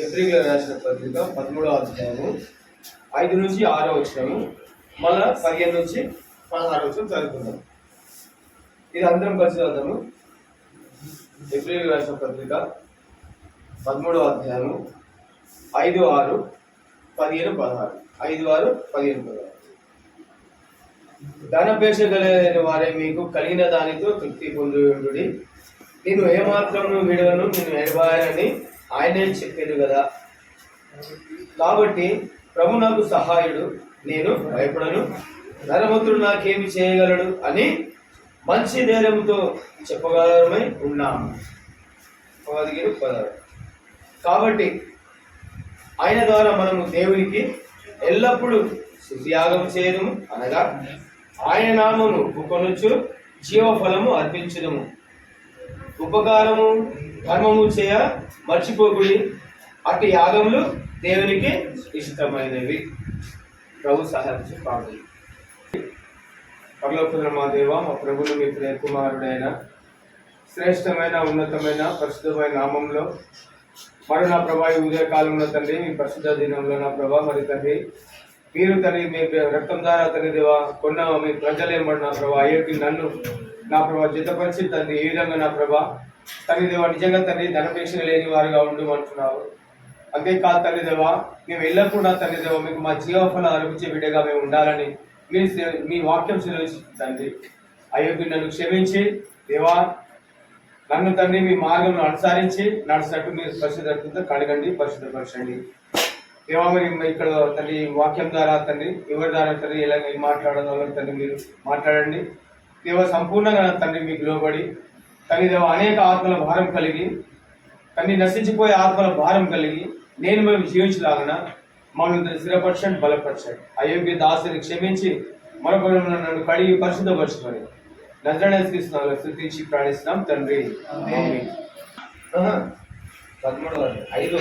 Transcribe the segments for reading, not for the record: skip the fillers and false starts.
April రాసిన పత్రిక 13వ అధ్యాయము 5 నుంచి 6 వచనము, మళ్ళా 15 నుంచి 16 వచనం చదువుకుందాం. ఇది అందరం కలిసి చదువుతాము. ఏప్రిల్ రాసిన పత్రిక 13వ అధ్యాయము 5, 6, 15, 16. 5, 6, 15, 16. ధనాపేక్ష కలిగిన వారే మీకు కలిగిన దానితో తృప్తి పొందుడి. నేను ఏమాత్రము విడవను, నేను ఎడబాయనని ఆయనే చెప్పాడు కదా. కాబట్టి ప్రభు నాకు సహాయుడు, నేను భయపడను, ధనవంతుడు నాకేమి చేయగలడు అని మంచి ధైర్యంతో చెప్పగలమై ఉన్నాము. 15, 16. కాబట్టి ఆయన ద్వారా మనము దేవునికి ఎల్లప్పుడూ స్తుతియాగం చేయదము, అనగా ఆయన నామమును ఒప్పుకొనుచు జీవఫలము అర్పించుదము. ఉపకారము ధర్మము చేయ మర్చిపోకుడి, అట్టి యాగములు దేవునికి ఇష్టమైనవి. ప్రభు సహాయించి ప్రార్థన. పరలోకమున మా దేవ, మా ప్రభువును మీ ప్రియ కుమారుడైన శ్రేష్టమైన ఉన్నతమైన పరిశుద్ధమైన నామంలో మరి నా ప్రభా ఈ ఉదయకాలంలో తండ్రి, మీ పరిశుద్ధ దినంలో నా ప్రభా మరి తండ్రి మీరు తండ్రి మీ రక్తం ద్వారా తండ్రి దేవా కొన్న మీ ప్రజలేమడు నా ప్రభా అయ్యోకి నన్ను నా ప్రభా జతపరిచి తండ్రి ఏ విధంగా నా ప్రభా తండ్రి దేవా నిజంగా తండ్రి ధనపేక్ష లేని వారుగా ఉండమంటున్నారు. అంతేకాదు తండ్రి దేవా మేము ఎల్లప్పుడూ తండ్రి దేవా మీకు మా జీవఫలం అనిపించే బిడ్డగా మేము ఉండాలని మీ వాక్యం సెలవిస్తుంది తండ్రి. అయ్యోకి నన్ను క్షమించి దేవా నన్ను తండ్రి మీ మార్గంలో అనుసరించి నడిచినట్టు మీరు పరిశుద్ధతో కడగండి, పరిశుద్ధపరచండి దేవా. మరి ఇక్కడ తండ్రి వాక్యం ద్వారా తండ్రి ఎవరి ద్వారా తండ్రి ఎలా మాట్లాడడం తండ్రి మీరు మాట్లాడండి దేవా. సంపూర్ణంగా తండ్రి మీకు లోబడి తండ్రి దేవా అనేక ఆత్మల భారం కలిగి తండ్రి నశించిపోయే ఆత్మల భారం కలిగి నేను మేము జీవించలాగన మమ్మల్ని స్థిరపరచండి, బలపరచండి. అయోగ్య దాసుని క్షమించి మరొక నన్ను కడిగి పరిశుద్ధపరచుకొని నజరేయుని స్తుతించి ప్రాణిస్తున్నాం తండ్రి. 13:5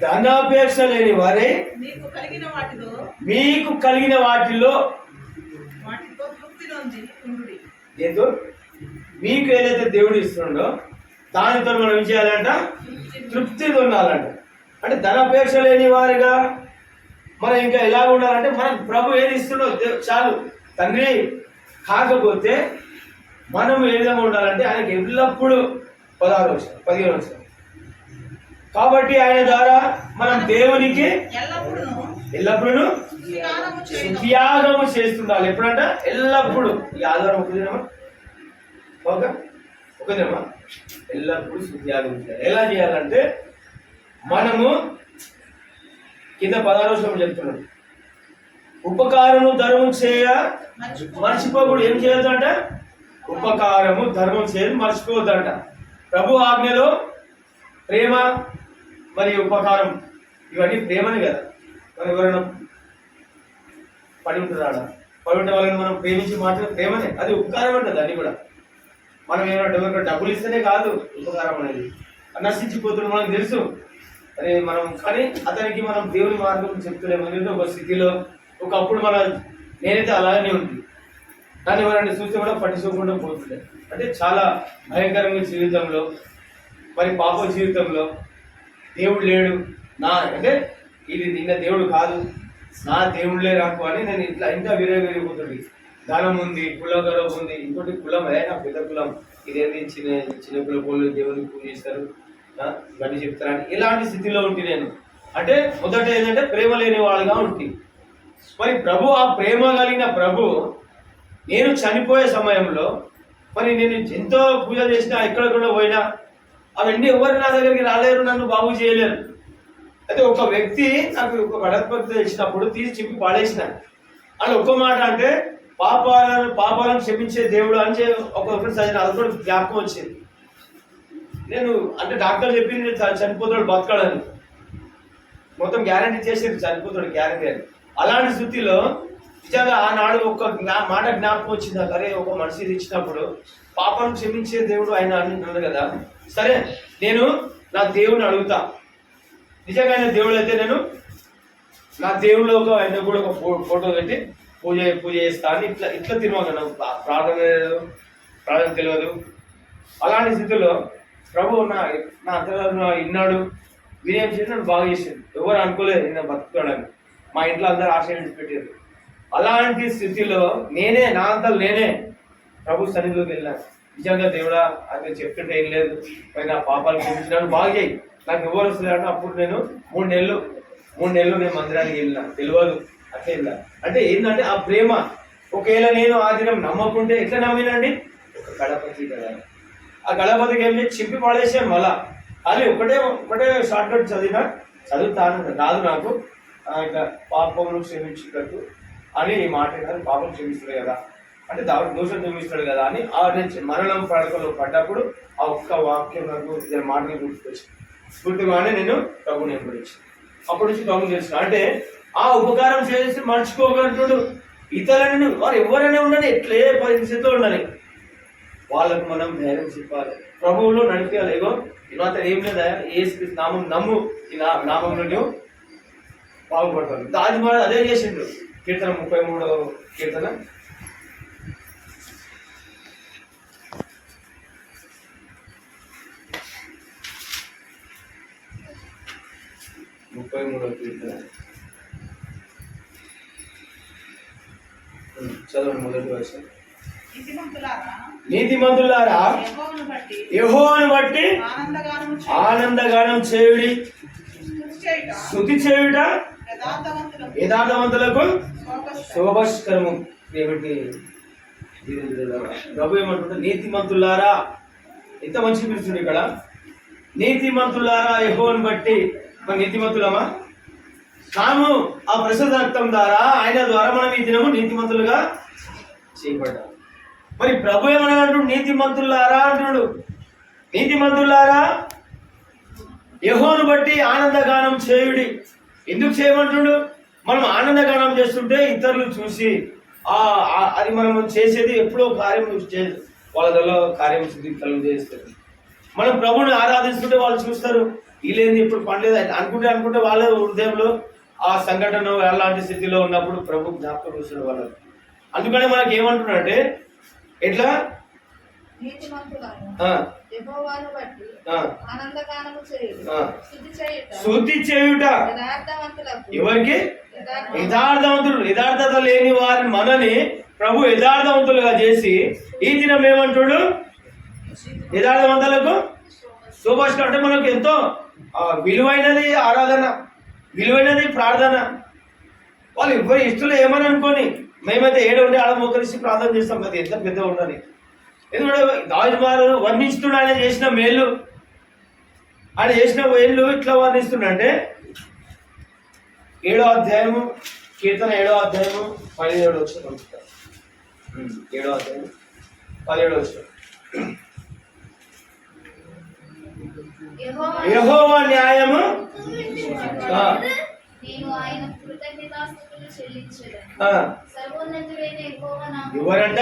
ధనాపేక్ష లేని వారే మీకు కలిగిన వాటిలో ఏదో మీకు ఏదైతే దేవుడు ఇస్తుండో దానితో మనం ఏం చేయాలంట? తృప్తి ఉండాలంట. అంటే ధనాపేక్ష లేని వారిగా మనం ఇంకా ఎలా ఉండాలంటే మనం ప్రభు ఏది ఇస్తుండో చాలు తండ్రి. కాకపోతే మనం ఏ విధంగా ఉండాలంటే ఆయనకి ఎల్లప్పుడూ 15 వచ్చారు. కాబట్టి ఆయన ద్వారా మనం దేవునికి ఎల్లప్పుడూ త్యాగము చేస్తుండాలి. ఎప్పుడంట? ఎల్లప్పుడూ. ఈ ఆధారం ఒక దినమా ఎల్లప్పుడూ త్యాగం చేయాలి. ఎలా చేయాలంటే మనము కింద 16 చెప్తున్నాడు, ఉపకారము ధర్మం చేయ మర్చిపోకూడదు. ఏం చేయొద్దంట? ఉపకారము ధర్మం చేయదు మర్చిపోవద్దంట. ప్రభు ఆజ్ఞలో ప్రేమ మరియు ఉపకారం ఇవన్నీ ప్రేమని కదా. మనం ఎవరైనా పడి ఉంటున్నాడా? పడి ఉంటే వాళ్ళని మనం ప్రేమించి మాట్లాడే ప్రేమనే, అది ఉపకారం అంటది. అది కూడా మనం ఏమైనా ఎవరికైనా డబ్బులు ఇస్తేనే కాదు ఉపకారం అనేది. నశించిపోతున్నాం మనకు తెలుసు. అరే మనం కానీ అతనికి మనం దేవుని మార్గం చెప్తలేము. ఒక స్థితిలో ఒకప్పుడు నేనైతే అలాగనే ఉంది. దాన్ని ఎవరైనా చూస్తే కూడా పట్టించుకోకుండా పోతుండే. అంటే చాలా భయంకరమైన జీవితంలో మరి పాప జీవితంలో దేవుడు లేడు అంటే ఇది నిన్న దేవుడు కాదు, నా దేవుళ్ళే నాకు అని నేను ఇంకా విరగిపోతుంది. ధనం ఉంది, కులగరం ఉంది, ఇంకోటి కులం నా పెద్ద కులం, ఇదేంటి చిన్న కుల పోలు దేవుడిని పూజ చేస్తారు ఇవన్నీ చెప్తారని ఇలాంటి స్థితిలో ఉంటే నేను అంటే మొదట ఏంటంటే ప్రేమ లేని వాళ్ళుగా ఉంటుంది. మరి ప్రభు ఆ ప్రేమ కలిగిన ప్రభు నేను చనిపోయే సమయంలో మరి నేను ఎంతో పూజ చేసినా ఎక్కడెక్కడ పోయినా అవన్నీ ఎవరు నా దగ్గరికి రాలేరు, నన్ను బాగు చేయలేరు. అయితే ఒక వ్యక్తి నాకు ఒక గడపత్తి ఇచ్చినప్పుడు తీసి చెప్పి పాడేసిన అని ఒక్క మాట అంటే పాపాలను క్షమించే దేవుడు అని ఒకటి చదివిన అది కూడా జ్ఞాపకం వచ్చింది. నేను అంటే డాక్టర్ చెప్పింది చనిపోతాడు బతకాడని, మొత్తం గ్యారంటీ చేసేది చనిపోతాడు గ్యారంటీ అని. అలాంటి స్థితిలో నిజంగా ఆనాడు ఒక మాట జ్ఞాపకం వచ్చింది. అరే ఒక మనిషి ఇచ్చినప్పుడు పాపాలను క్షమించే దేవుడు ఆయన అంటున్నాడు కదా. సరే నేను నా దేవుడిని అడుగుతా, నిజంగా ఆయన దేవుడు అయితే నేను నా దేవుళ్ళు ఆయన కూడా ఒక ఫోటో పెట్టి పూజ చేస్తా అని ఇట్లా తినవగలను. ప్రార్థన తెలియదు. అలాంటి స్థితిలో ప్రభు నా అంతరాత్మ విన్నాడు, వినేం చేసి నన్ను బాగా చేసాడు. ఎవరు అనుకోలేదు నేను బతుకుతాడని. మా ఇంట్లో అందరూ ఆశ పెట్టారు. అలాంటి స్థితిలో నా అంతలు నేనే ప్రభు సన్నిధిలోకి వెళ్ళాను. నిజంగా దేవుడా అది చెప్తుంటే ఏం లేదు, నా పాపాలు క్షమించినాను, బాగా చేయి, నాకు ఎవరు వస్తున్నాడు. అప్పుడు నేను మూడు నెలలు నేను మందిరానికి వెళ్ళినా, తెలియదు అట్లా వెళ్ళా. అంటే ఏంటంటే ఆ ప్రేమ. ఒకవేళ నేను ఆ దినం నమ్మకుంటే ఎట్లా నమ్మినండి? ఒక గణపతి కదా, ఆ గణపతికి ఏం చేసి చింపి పడేసాను. మళ్ళా అది ఒకటే షార్ట్ కట్ చదువుతాను రాదు నాకు, ఇంకా పాపమును క్షమించినట్టు అని ఈ మాట పాపం క్షమిస్తాడు కదా, అంటే దాని దోషం క్షమిస్తాడు కదా అని ఆ మరణం పడకలో పడ్డప్పుడు ఆ ఒక్క వాక్యం నాకు మాటలు గుర్తుగానే నేను ప్రభుని ఎంపడించాను. అప్పటి నుంచి ప్రభు చేసిన అంటే ఆ ఉపకారం చేసి మర్చిపోగలుగుతాడు. ఇతరులను వారు ఎవరైనా ఉండని, ఎట్లే పరిస్థితిలో ఉండాలి, వాళ్ళకు మనం ధైర్యం చెప్పాలి, ప్రభువులో నడిపేయాలి. ఏగో ఇవాళ ఏం లేదా, ఏ నామం నమ్ము, ఈ నామంలో నువ్వు బాగుపడతావు. దాని ద్వారా అదే చేసిండు. కీర్తన 33వ కీర్తన 33వ కీర్తన చదవండి. మొదటి వర్షం. నీతిమంతులారా యెహోవాను బట్టి ఆనందగానం చేయుడి, స్తుతి చేయుట యథార్థవంతులకు శోభస్కరము. ఏమిటి ప్రభు ఏమంటుంటే, నీతిమంతులారా, ఎంత మంచి పిలుస్తుంది ఇక్కడ. నీతిమంతులారా యెహోవాను బట్టి. మన నీతిమంతులమా? తాము ఆ ప్రసిద్ధ రక్తం ద్వారా, ఆయన ద్వారా మనం ఈ దినము నీతిమంతులుగా చేయబడ్డాం. మరి ప్రభు ఏమన్నాడు? నీతిమంతులారా అంటున్నాడు. నీతిమంతులారా యెహోవాను బట్టి ఆనందగానం చేయుడి. ఎందుకు చేయమంటుడు? మనం ఆనందగానం చేస్తుంటే ఇతరులు చూసి అది మనం చేసేది ఎప్పుడో కార్యం వాళ్ళలో కార్యం సిద్ధించాలని చేస్తారు. మనం ప్రభుని ఆరాధిస్తుంటే వాళ్ళు చూస్తారు, వీళ్ళేంది ఇప్పుడు పనిలేదు అనుకుంటే వాళ్ళ హృదయంలో ఆ సంఘటన అలాంటి స్థితిలో ఉన్నప్పుడు ప్రభు జ్ఞాపకం చూస్తారు వాళ్ళు. అందుకనే మనకి ఏమంటున్నాడంటే, ఎట్లా శుద్ధి చేయుట ఎవరికి? యథార్థత లేని వారి మనని ప్రభు యథార్థవంతులుగా చేసి ఈ దినం ఏమంటాడు? యథార్థవంతులకు శుభాష్. అంటే మనకు ఎంతో విలువైనది ఆరాధన, విలువైనది ప్రార్థన. వాళ్ళు ఎవరి ఇష్టలు ఏమని అనుకోని, మేమైతే ఏడు ఉండి ఆడ మోకరిసి ప్రార్థన చేస్తాం. అది ఎంత పెద్ద ఉండని. ఎందుకంటే దావిదు వర్ణిస్తున్నాడు ఆయన చేసిన మేలు, ఆయన చేసిన వేళ్ళు ఇట్లా వర్ణిస్తుండే. 7వ అధ్యాయము కీర్తన 7వ అధ్యాయము 17వ వచనం. 7వ అధ్యాయం 17వ వచనం. యెహోవా న్యాయము ఎవరంట?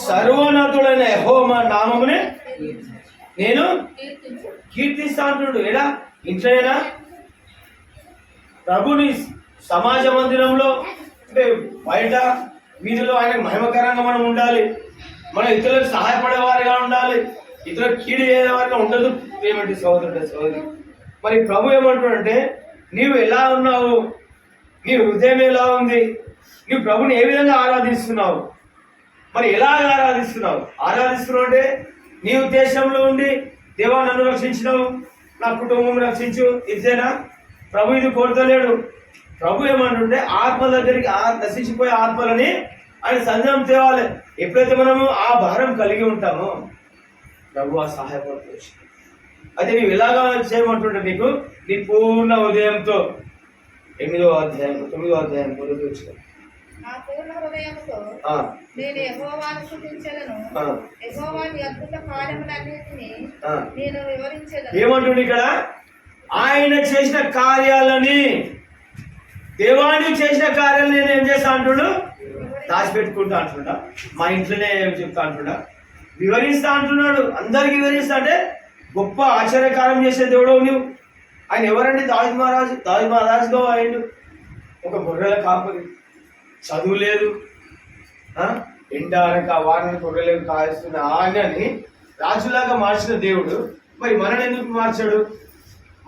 సర్వోన్నతుడైన యెహోవా నామమునే నేను కీర్తిస్తా అంటున్నాడు. ఎలా? ఇంట్లోనా? ప్రభుని సమాజ మందిరంలో, అంటే బయట వీధిలో ఆయనకు మహిమకరంగా మనం ఉండాలి. మనం ఇతరులకు సహాయపడేవారిగా ఉండాలి, ఇతరులకు కీడు చేసేవారిగా ఉండదు. ఏమంటే సోదరి, మరి ప్రభు ఏమంటాడంటే, నీవు ఎలా ఉన్నావు, నీ హృదయం ఎలా ఉంది, నీవు ప్రభుని ఏ విధంగా ఆరాధిస్తున్నావు, మరి ఎలా ఆరాధిస్తున్నావు అంటే నీ ఉద్దేశంలో ఉండి, దేవా నన్ను రక్షించినావు, నా కుటుంబం రక్షించు, ఇదేనా? ప్రభు ఇది కోరుతలేడు. ప్రభు ఏమంటుంటే ఆత్మ దగ్గరికి, నశించిపోయే ఆత్మలని ఆయన సందేహం తేవాలి. ఎప్పుడైతే మనము ఆ భారం కలిగి ఉంటామో ప్రభు ఆ సహాయపడుతుంది. అయితే నీవు ఎలాగా చేయమంటుంటే, నీకు నీ పూర్ణ ఉదయంతో 9వ అధ్యాయం 9వ అధ్యాయం మొదటి వచ్చిన ఏమంటుండే ఇక్కడ? ఆయన చేసిన కార్యాలని, దేవాన్ని చేసిన కార్యాలను నేను ఏం చేస్తా అంటుడు? దాచిపెట్టుకుంటా అంటున్నా, మా ఇంట్లోనే చెప్తా అంటున్నా, వివరిస్తా అంటున్నాడు. అందరికి వివరిస్తా అంటే గొప్ప ఆశ్చర్యకారం చేసే దేవుడు నువ్వు. ఆయన ఎవరండి? దావీదు మహారాజుగా అయిండు. ఒక గొర్రెల కాపరి, చదువు లేదు, ఎండ అనక వారిని గొర్రెలకు కాయిస్తున్న ఆయనని రాజులాగా మార్చిన దేవుడు మరి మనని ఎందుకు మార్చాడు?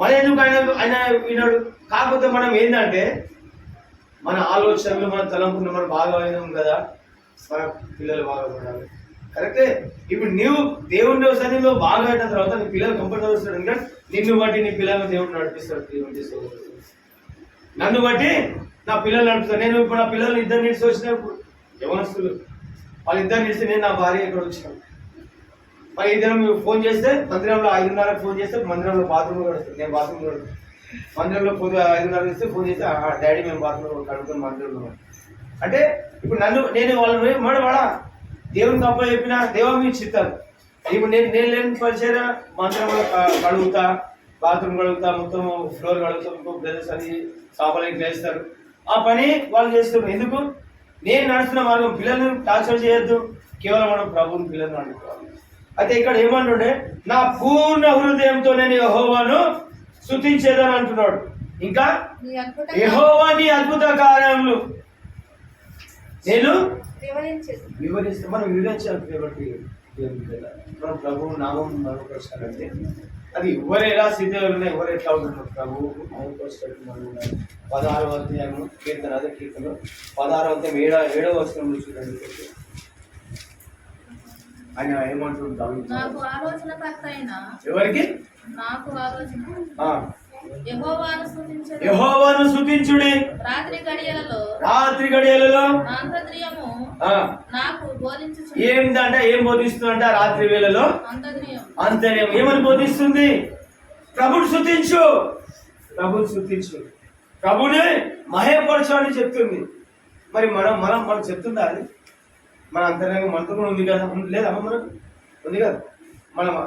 మన ఎందుకు ఆయన విన్నాడు? కాకపోతే మనం ఏంటంటే మన ఆలోచనలు, మన తలంపులు మనం బాగా అయినాం కదా, మన పిల్లలు బాగా పడాలి. కరెక్టే. ఇప్పుడు నీవు దేవుని సన్నిధిలో బాగా అయిన తర్వాత నీ పిల్లలు కంఫర్ట్ వస్తాడు. ఎందుకంటే నిన్ను బట్టి నీ పిల్లలను దేవుడు నడిపిస్తాడు. నన్ను బట్టి నా పిల్లలు నడుపుతాను. నేను ఇప్పుడు నా పిల్లలు ఇద్దరు నిడిచి వచ్చినప్పుడు యవనస్తులు వాళ్ళిద్దరు నిడిచి నేను నా భార్య ఇక్కడ వచ్చినాను. మరి ఇద్దరం ఫోన్ చేస్తే మందిరంలో 5:30 ఫోన్ చేస్తే మందిరంలో బాత్రూమ్ కడుతుంది. నేను బాత్రూమ్ కడుతాను. మందిరంలో 5:30 ఇస్తే ఫోన్ చేస్తే డాడీ మేము బాత్రూమ్ కడుగుతాం మందిరంలో. అంటే ఇప్పుడు నేను వాళ్ళని వాడా దేవునికి అప్ప చెప్పిన దేవ మీకు చిత్తారు. ఇప్పుడు నేను లేని పరిచయం మందిరంలో కడుగుతా, బాత్రూమ్ కడుగుతా, మొత్తం ఫ్లోర్ కడుగుతాం, ఇంకో బ్రదర్స్ అని సాపాలకి వేస్తారు. ఆ పని వాళ్ళు చేస్తారు. ఎందుకు? నేను నడుస్తున్న మార్గం. పిల్లల్ని టార్చర్ చేయొద్దు, కేవలం మనం ప్రభువుని పిల్లల్ని అనుకోవాలి. అయితే ఇక్కడ ఏమంటుండే, నా పూర్ణ హృదయంతో నేను యెహోవాను స్తుతించేదని అంటున్నాడు. ఇంకా యెహోవా నీ అద్భుత కార్యములు నేను వివరిస్తే మనం వివరించాలి. కాబట్టి మనం ప్రభువు నామం మరొకసారంటే అది ఎవరు ఎలా స్థితిలో ఉన్నా, ఎవరు ఎట్లా ఉంటున్నారు ప్రభువు మరొకసారి మనం 16వ అధ్యాయము కీర్తన, అదే కీర్తన 16వ అధ్యాయం 7వ వచనంలో చూడండి. ఆయన ఏమంటుంటాడు? ఎవరికి? యెహోవాను స్తుతించుడి రాత్రి గడియలలో. ఏంటంటే ఏం బోధిస్తుందంటే రాత్రి వేళలో అంతర్యం. ఏమని బోధిస్తుంది? ప్రభుని స్తుతించు, ప్రభుని స్తుతించు, ప్రభుని మహేపరచు అని చెప్తుంది. మరి మనం చెప్తుందా అది? మన అంతరంగం మనతో కూడా ఉంది కదా, లేదమ్మా? మనకు ఉంది కదా.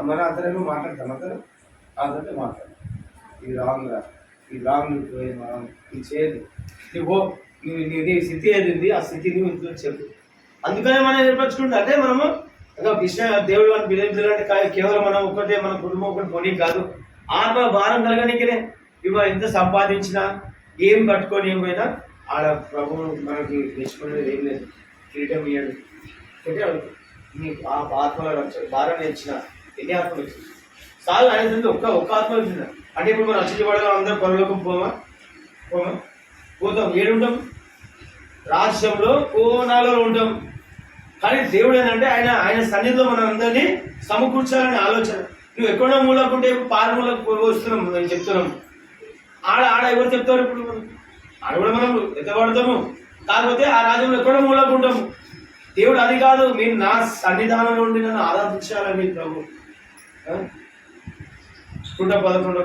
మన అంతరంగం మాట్లాడతాం. అంతే మాట్లాడతాం. ఇది రాంగ్ రా, ఇది రాంగ్, ఇది చేయదు, నీ స్థితి ఏది ఉంది, ఆ స్థితిని ఇంట్లో చెప్పు. అందుకనే మనం ఏర్పరచుకుంటే అంటే మనము కృష్ణ దేవుడు అని పిల్లలంటే కేవలం మనం ఒక్కటే, మన కుటుంబం ఒకటి కొని కాదు, ఆత్మ భారం కలగనికనే. ఇవ ఎంత సంపాదించినా, ఏం కట్టుకొని ఏం పోయినా ఆడ ప్రభువు మనకి తెచ్చుకునేది ఏం లేదు. కిరీటం ఇయ్యడు. నీకు ఆ ఆత్మ భారాన్ని ఇచ్చిన ఎన్ని ఆత్మలు వచ్చింది చాలు అనేది ఒక్క ఆత్మ వచ్చిందా అంటే ఇప్పుడు మనం అచ్చిపడగా అందరం పరలోకం పోతాం. ఏడుంటాం? రాజ్యంలో కోణాలలో ఉంటాం. కానీ దేవుడు ఏంటంటే ఆయన సన్నిధిలో మనం అందరినీ సమకూర్చాలనే ఆలోచన. నువ్వు ఎక్కడో మూలకుంటే పారమూలకు వస్తున్నాం, నేను చెప్తున్నాం. ఆడ ఎవరు చెప్తారు? ఇప్పుడు ఆడ కూడా మనం ఎత్తబడతాము. కాకపోతే ఆ రాజ్యంలో ఎక్కడో మూలకుంటాము. దేవుడు అది కాదు, మీరు నా సన్నిధానంలో ఉండి నన్ను ఆరాధించాలని ప్రభు. 111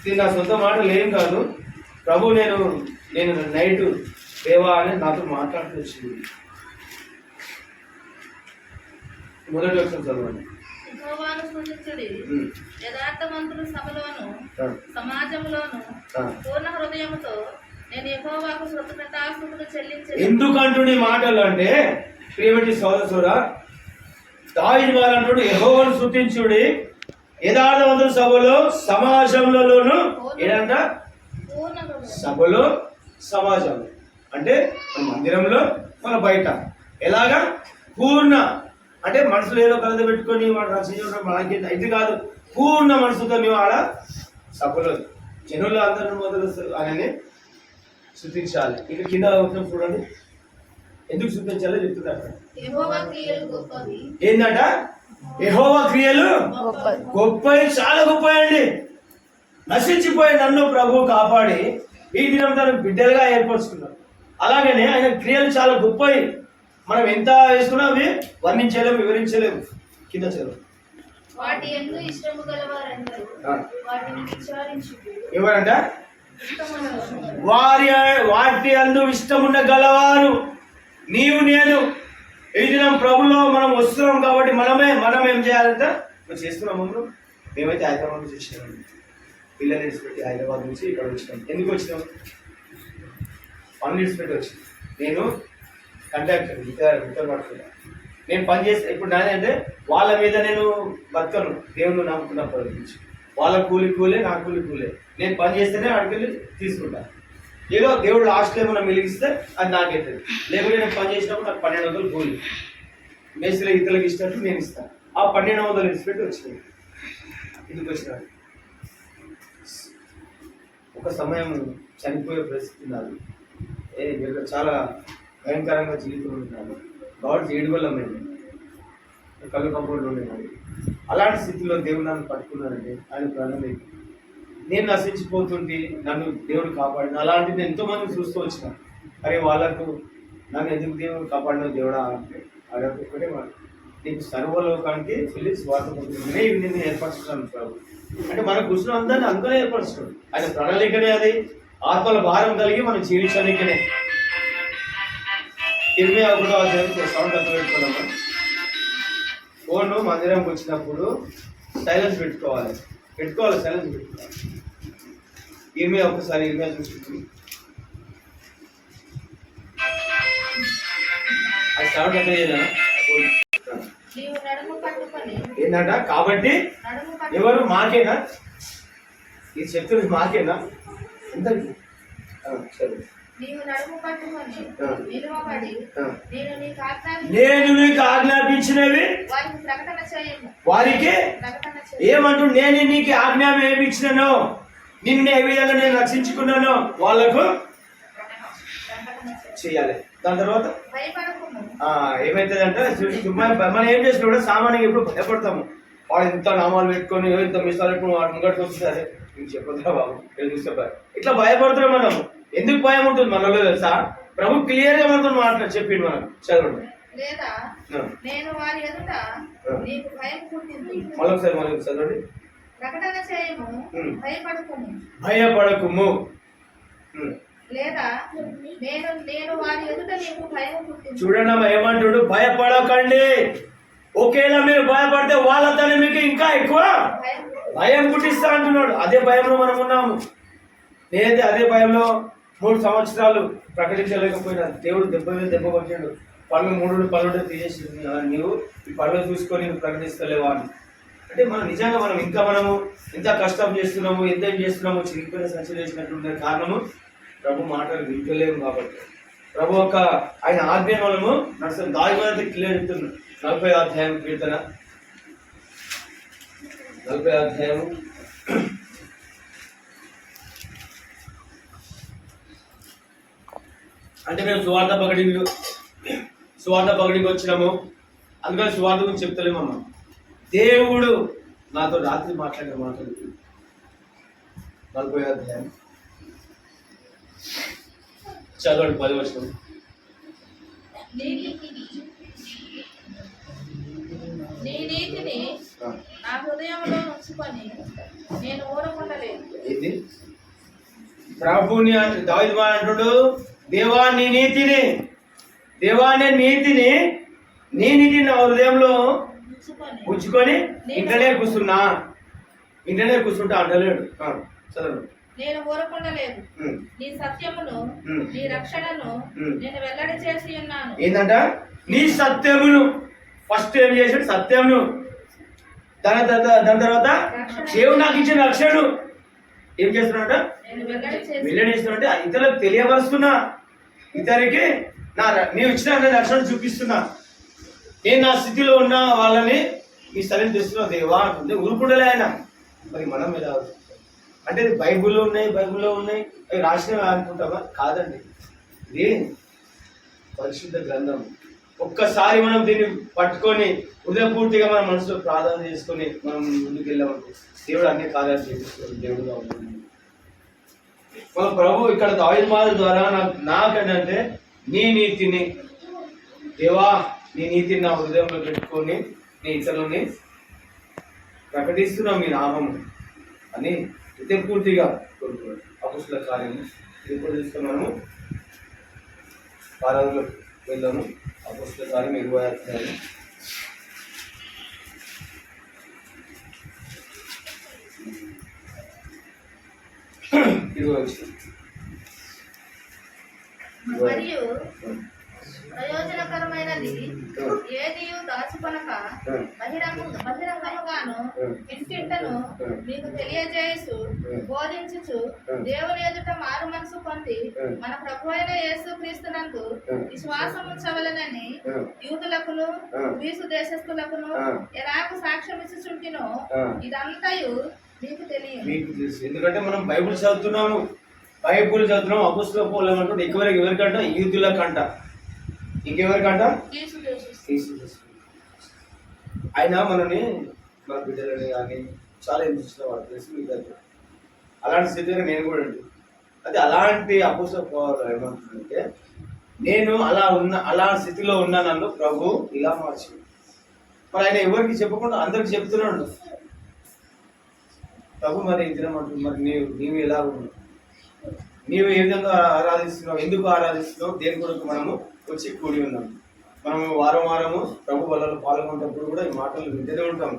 ఇది నా సొంత మాటలు ఏం కాదు. ప్రభు నేను నైట్ దేవా అని నాతో మాట్లాడుతూ వచ్చింది. మొదటి వచ్చిన చదవండి. యథార్థవంతుల సభలోను సమాజంలోను పూర్ణ హృదయముతో నేను యెహోవాకు కృతజ్ఞతాస్తుతులు చెల్లించెదను. ఎందుకంటున్న మాటలు అంటే ప్రియమైన సోదరుడా, దావీదు అంటాడు యెహోవాను స్తుతించుడి యథార్థవంతుల సభలో సమాజంలోను. ఏంటంట? సభలో సమాజంలో అంటే మన మందిరంలో, మన బయట. ఎలాగా? పూర్ణ అంటే మనసులో ఏదో కలద పెట్టుకొని వాడు రచించడం మనకి ఇది కాదు. పూర్ణ మనసుతో మేము ఆడ సభలో జనులు అందరూ మొదలు ఆయనని స్తుతించాలి. ఇక కింద చూడండి, ఎందుకు స్తుతించాలో చెప్తున్నారు. ఏంటంట? యెహోవా క్రియలు గొప్పవి, చాలా గొప్పయండి. నశించిపోయి నన్ను ప్రభు కాపాడి ఈ దినం తన బిడ్డలుగా ఏర్పరుచుకున్నాం. అలాగనే ఆయన క్రియలు చాలా గొప్పవి. మనం ఎంత వేసుకున్నా అవి వర్ణించలేము, వివరించలేము. కింద చదువు. ఎవరంట? వాటి అందు ఇష్టమున్న గలవారు నీవు నేను. ఈ దినం ప్రభులో మనం వస్తున్నాం కాబట్టి మనం ఏం చేయాలంటే మనం చేస్తున్నాము. మేమైతే హైదరాబాద్ నుంచి వచ్చినాం, పిల్లలు విడిచిపెట్టి హైదరాబాద్ నుంచి ఇక్కడ వచ్చినాం. ఎందుకు వచ్చినాం? పనులు విడిచిపెట్టి వచ్చినాం. నేను కండక్టర్ ఇద్దరు పడుతున్నా. నేను పని చేస్తే ఇప్పుడు నాదంటే వాళ్ళ మీద నేను బతకను. దేవుడు నమ్ముకున్నప్పటి నుంచి వాళ్ళ కూలి నా కూలి. నేను పని చేస్తేనే అడిగి తీసుకుంటా. ఏదో దేవుడు లాస్ట్లో ఏమైనా మిలిగిస్తే అది నాకైతుంది. లేకుంటే నేను పని చేసినప్పుడు నాకు 1200 కూలి. మేస్త్రి ఇతరులకు ఇచ్చినట్టు నేను ఇస్తాను. ఆ 1200 ఇచ్చిపెట్టి వచ్చినాయి. ఇందుకు వచ్చినాడు. ఒక సమయం చనిపోయే పరిస్థితి నాది. చాలా భయంకరంగా జీవితం ఉంటున్నాను. కాబట్టి 7 వల్ల మేము కళ్ళు కంపౌండ్లో ఉండేవాడు. అలాంటి స్థితిలో దేవుడు నన్ను పట్టుకున్నానండి. ఆయన ప్రాణం నేను నశించిపోతుంటే నన్ను దేవుడు కాపాడిన. అలాంటిది ఎంతో మంది చూస్తూ వచ్చిన. అరే వాళ్ళకు నన్ను ఎందుకు దేవుడు కాపాడిన దేవుడా అంటే అడగ ఒక్కటే మాట, నీకు సర్వలోకానికి వెళ్ళి స్వార్థ నేను ఏర్పరచుకున్నాను ప్రభు అంటే మన కృష్ణ అందరినీ అందుకనే ఏర్పరచుకున్నాడు. ఆయన ప్రణాళికనే అది. ఆత్మల భారం కలిగి మనం జీవించడానికనే. 21వ అధ్యాయం సౌండ్ అంత పెట్టుకున్నాము. ఫోన్ మందిరంకి వచ్చినప్పుడు సైలెన్స్ పెట్టుకోవాలి. సైలెన్స్ పెట్టుకోవాలి. ఒకసారి చూసుకుంటుంది. అది సౌండ్ అంత ఏంటంట. కాబట్టి ఎవరు మాకేనా ఇది చెప్తుంది? మాకేనా? ఎంత సరే. నేను నీకు ఆజ్ఞాపించినవి వారికి ఏమంటు నేను నీకు ఆజ్ఞాపించినాను, నిన్ను ఏ విధంగా నేను రక్షించుకున్నాను వాళ్ళకు చేయాలి. దాని తర్వాత ఏమైతుందంటే మనం ఏం చేసినా కూడా సామాన్యంగా ఎప్పుడు భయపడతాము. వాడు ఇంత నామాలు పెట్టుకొని ఇంత మిసాలు పెట్టుకుని వాడు ముంగడికి వస్తుంది. నీకు చెప్పొద్దా బాబు ఇట్లా భయపడుతున్నాం మనం. ఎందుకు భయం ఉంటుంది మనలో తెలుసా? ప్రభు క్లియర్ గా మనతో చెప్పిండు. మనం చదవండి. మళ్ళొకసారి చదవండి. భయపడకుము. చూడండి అమ్మా ఏమంటాడు? భయపడకండి. ఒకేలా మీరు భయపడితే వాళ్ళతోనే మీకు ఇంకా ఎక్కువ భయం పుట్టిస్తా అంటున్నాడు. అదే భయంలో మనం ఉన్నాము. నేనైతే అదే భయంలో 3 సంవత్సరాలు ప్రకటించలేకపోయినా దేవుడు దెబ్బ కొట్టాడు. పనులు 3 పనులు తీసేసి నీవు ఈ పనులు చూసుకొని నువ్వు ప్రకటిస్తలేవా అని. అంటే మనం నిజంగా మనము ఎంత కష్టం చేస్తున్నాము, ఎంత ఏం చేస్తున్నాము, చిరిగిపోయిన సంచలనం చేసినట్టు కారణము ప్రభు మాటలు వింటలేము. కాబట్టి ప్రభు ఆయన ఆజ్ఞానము నడుస్తుంది. దాని క్లియర్ చెప్తున్నాడు. 40వ అధ్యాయం కీర్తన 40వ అధ్యాయము అంటే మేము సువార్త పగడికి వచ్చినాము. అందుకని సువార్త గురించి చెప్తలేమమ్మా. దేవుడు నాతో రాత్రి మాట్లాడిన మాటలు 40వ అధ్యాయం చదవండి. 10వ వచనం. నీ నీతిని నా హృదయంలో ఉంచుకొని నేను ఊరకుండలేదు. ఇది ప్రభుని దావీదు అంటుడు, దేవా నీ నీతిని నా హృదయంలో ఉంచుకొని ఇంటనే కూర్చుంటా అంటలేడు. చదవండి. నేను ఊరకుండలేదు. నీ సత్యమును నీ రక్షణను నేను వెల్లడి చేసి ఉన్నాను. ఏంటంట? నీ సత్యమును ఫస్ట్ ఏం చేశాడు? సత్యమును. దాని తర్వాత దేవుడు నాకు ఇచ్చిన రక్షణను ఏం చేస్తున్నాడ? వెల్లడిస్తున్నా. ఇతరులకు తెలియపరుస్తున్నా. ఇతరికి నీవు ఇచ్చిన రక్షణ చూపిస్తున్నా. నేను నా స్థితిలో ఉన్న వాళ్ళని ఈ స్థలం తెస్తున్నా దేవా అంటే ఊరుకుండలే ఆయన. మరి మనం ఎలా అంటే బైబుల్లో ఉన్నాయి అవి రాసినవి అనుకుంటామా? కాదండి, ఇది పరిశుద్ధ గ్రంథం. ఒక్కసారి మనం దీన్ని పట్టుకొని హృదయపూర్తిగా మన మనసులో ప్రార్థన చేసుకొని మనం ముందుకు వెళ్ళామంటే దేవుడు అన్ని కార్యాలు చేపిస్తున్నాడు. దేవుడుగా ఉంటుంది మన ప్రభు. ఇక్కడ దావీదు మాటల ద్వారా నాకేంటంటే నీ నీతిని దేవా నీ నీతిని నా హృదయంలో పెట్టుకొని నీ ఇతరులని ప్రకటిస్తున్నాం మీ నామము అని హృదయపూర్తిగా కోరుకోండి. అపొస్తలుల కార్యము ఇప్పుడు తీసుకున్నాము. ఆరాధనలో వెళ్దాము. అపొస్తలుల కార్యం 20వ అధ్యాయం. మరియు ప్రయోజనకరమైనది ఏది దాచుకొనక బహిరంగముగా తాను ఇంటింటను మీకు తెలియజేయచ్చు బోధించుచు దేవుని ఎదుట మారు మనసు పొంది మన ప్రభు అయిన యేసు క్రీస్తునందు విశ్వాసం ఉంచవలనని యూదులకును గ్రీసు దేశస్థులకును ఎలాగ సాక్ష్యం ఇచ్చుచుంటినో ఇదంతయు మీకు తెలియదు. ఎందుకంటే మనం బైబిల్ చదువుతున్నాము, అపోస్తలుల పౌలు ఏమంటాడు, ఎవరికంట? యూదులకంట. ఇంకెవరికంట? ఆయన మనని మన బిడ్డలని కానీ చాలా హింసించిన వాడు తెలుసు మీకు. అలాంటి స్థితిలో నేను కూడా ఉంది. అది అలాంటి అపోస్తలుల పౌలు ఏమంటుందంటే, నేను అలాంటి స్థితిలో ఉన్నా నన్ను ప్రభు ఇలా మార్చి, మరి ఆయన ఎవరికి చెప్పకుండా అందరికి చెప్తున్నాడు. ప్రభు మరి తినమంటు, మరి నీవు ఎలా ఉన్నావు, నీవు ఏ విధంగా ఆరాధిస్తున్నావు, ఎందుకు ఆరాధిస్తున్నావు, దేని కొరకు మనము వచ్చి కూడి ఉన్నాము. మనము వారము ప్రభు వల్ల పాల్గొనేటప్పుడు కూడా ఈ మాటలు వింటూనే ఉంటాం.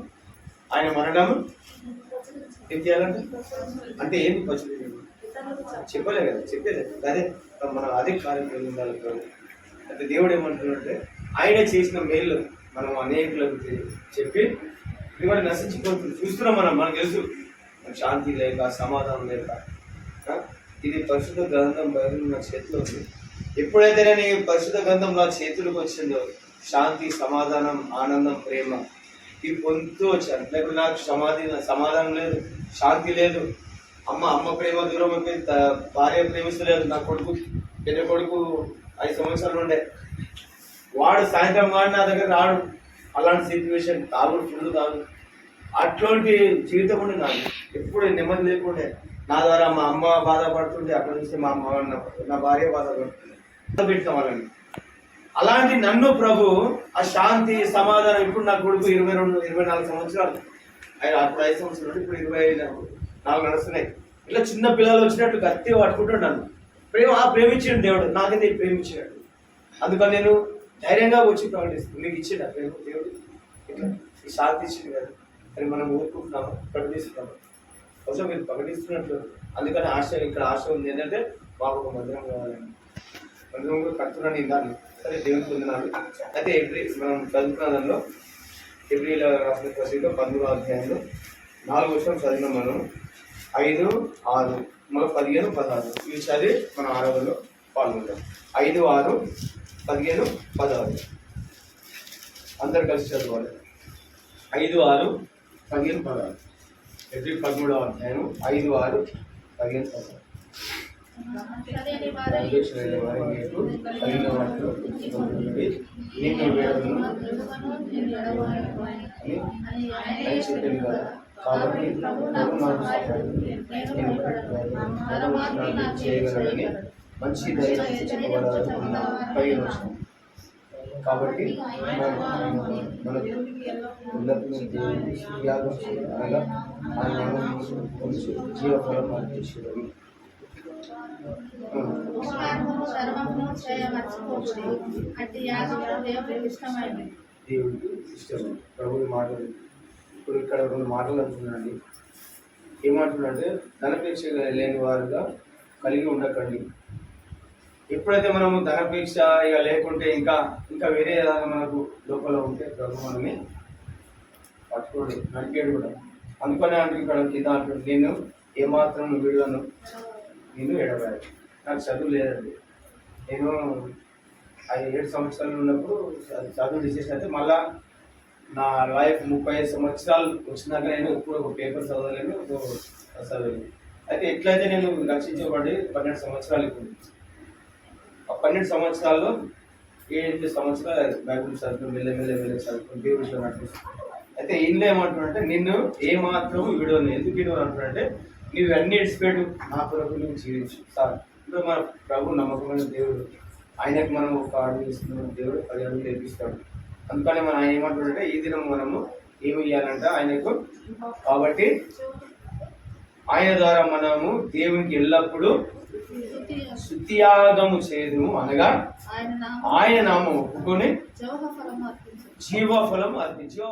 ఆయన మరణం ఏం చేయాలంటే, అంటే ఏంటి పచ్చి చెప్పలే కదా, చెప్పేది అదే మనం అదే కార్యం ఉండాలి. అంటే దేవుడు ఏమంటున్నాడంటే, ఆయన చేసిన మేలు మనం అనేకులకు చెప్పి ఇవాళ నశించిపోతుంది. చూస్తున్నాం మనకు తెలుసు, శాంతి లేక సమాధానం లేక. ఇది పరిశుద్ధ గ్రంథం బైబిల్ నా చేతిలో ఉంది. ఎప్పుడైతే నేను ఈ పరిశుద్ధ గ్రంథం నా చేతులకు వచ్చిందో శాంతి, సమాధానం, ఆనందం, ప్రేమ ఇవి పొందుతూ వచ్చాను. లేకపోతే నాకు సమాధానం లేదు, శాంతి లేదు. అమ్మ ప్రేమ దూరం అయిపోయింది, భార్య ప్రేమిస్తలేదు. నా కొడుకు, పెద్ద కొడుకు 5 సంవత్సరాలు ఉండే, వాడు సాయంత్రం వాడు నా దగ్గర రాడు. అలాంటి సిచ్యువేషన్, ఫుల్ తాగు, అట్లాంటి జీవితం ఉండే నాకు. ఎప్పుడు నెమ్మది లేకుండే. నా ద్వారా మా అమ్మ బాధపడుతుండే, అక్కడ చూస్తే మా అమ్మ నా భార్య బాధపడుతుండే, పెట్టిన వాళ్ళని. అలాంటి నన్ను ప్రభు ఆ శాంతి, సమాధానం, ఇప్పుడు నా కొడుకు 22-24 సంవత్సరాలు, ఆయన అప్పుడు 5 సంవత్సరాలు, ఇప్పుడు 24 నడుస్తున్నాయి. ఇట్లా చిన్న పిల్లలు వచ్చినట్టు గట్టిగా పట్టుకుంటున్నాను. ప్రేమించాడు దేవుడు, నాకైతే ప్రేమించాడు. అందుకని నేను ధైర్యంగా వచ్చి ప్రకటిస్తాను. మీకు ఇచ్చిండు ఆ ప్రేమ దేవుడు, ఇట్లా ఈ శాంతి ఇచ్చింది కదా అని మనం ఊరుకుంటున్నాము, ప్రకటిస్తున్నాము. కొంచెం మీరు ప్రకటిస్తున్నట్లు. అందుకని ఇక్కడ ఆశ ఉంది ఏంటంటే, మాకు ఒక మందిరం కావాలని. మందిరం కూడా కడుతున్నాను ఇందాన్ని. సరే, దేవునికి పొందినాను. అయితే మనం చదువుకున్న దానిలో ఎబ్రిల్ రాసిన పత్రిక 11వ అధ్యాయంలో 4వ వచనం చదివినాం మనం. 5, 6, మళ్ళీ 15, 16 ఇవి చదివి మనం ఆరాధనలో పాల్గొంటాం. 5, 6, 15, 16 అందరు కలిసి చదవాలి. 5, 6, 15, 16 ఎబ్రిల్ 13వ అధ్యాయం 5, 6, 15, 16 చెప్పింది కదా. కాబట్టి చేయగలరని మంచి ధైర్యం చెప్పబడాలి. కాబట్టి మనకు అనగా ఆయన జీవఫలం అర్పించారు. దేవుడికి ఇష్టం. ప్రభు మాటలు ఇప్పుడు ఇక్కడ 2 మాటలు అంటున్నాండి. ఏమంటున్నాడంటే, ధనపేక్ష లేని వారుగా కలిగి ఉండకండి. ఎప్పుడైతే మనము ధనపేక్ష ఇక లేకుంటే ఇంకా వేరే ఏదైనా మనకు లోపల ఉంటే ప్రభు మనమే పట్టుకోండి, నడిపేడు కూడా. అందుకనే అంటే ఇక్కడ కింద అంటుంది, నేను ఏమాత్రం వీడియోను నేను ఎడబాయి. నాకు చదువు లేదండి. నేను 7 సంవత్సరాలు ఉన్నప్పుడు చదువు తీసేసినట్టు మళ్ళా నా లైఫ్ 35 సంవత్సరాలు వచ్చినాక నేను ఇప్పుడు ఒక పేపర్ చదవలేను, చదవలేదు. అయితే ఎట్లయితే నేను రక్షించబడి 12 సంవత్సరాలు ఇప్పుడు, ఆ 12 సంవత్సరాల్లో 7 సంవత్సరాలు బైబిల్ చదువుకుని మెల్లమెల్ల చదువుకుని దేవుడిలో నడిపిస్తాను. అయితే ఇంట్లో ఏమంటున్నాడంటే, నిన్ను ఏమాత్రం వీడియోని ఎందుకు వీడియో అంటున్నాడంటే, నీవు అన్ని ఇడిచిపెట్టు, నా కొరకు నువ్వు జీవించు. సార్ ఇప్పుడు మన ప్రభు నమ్మకమైన దేవుడు, ఆయనకు మనం ఒక అడుగు ఇస్తున్నాం, దేవుడు 10 అడుగులు నేర్పిస్తాడు. అందుకని మనం ఆయన ఏమంటున్నాడంటే, ఈ దినం మనము ఏమి ఇవ్వాలంట ఆయనకు. కాబట్టి ఆయన ద్వారా మనము దేవునికి ఎల్లప్పుడూ స్తుతియాగము చేయదుము, అనగా ఆయన నామం ఒప్పుకొని జీవఫలం అర్పించు.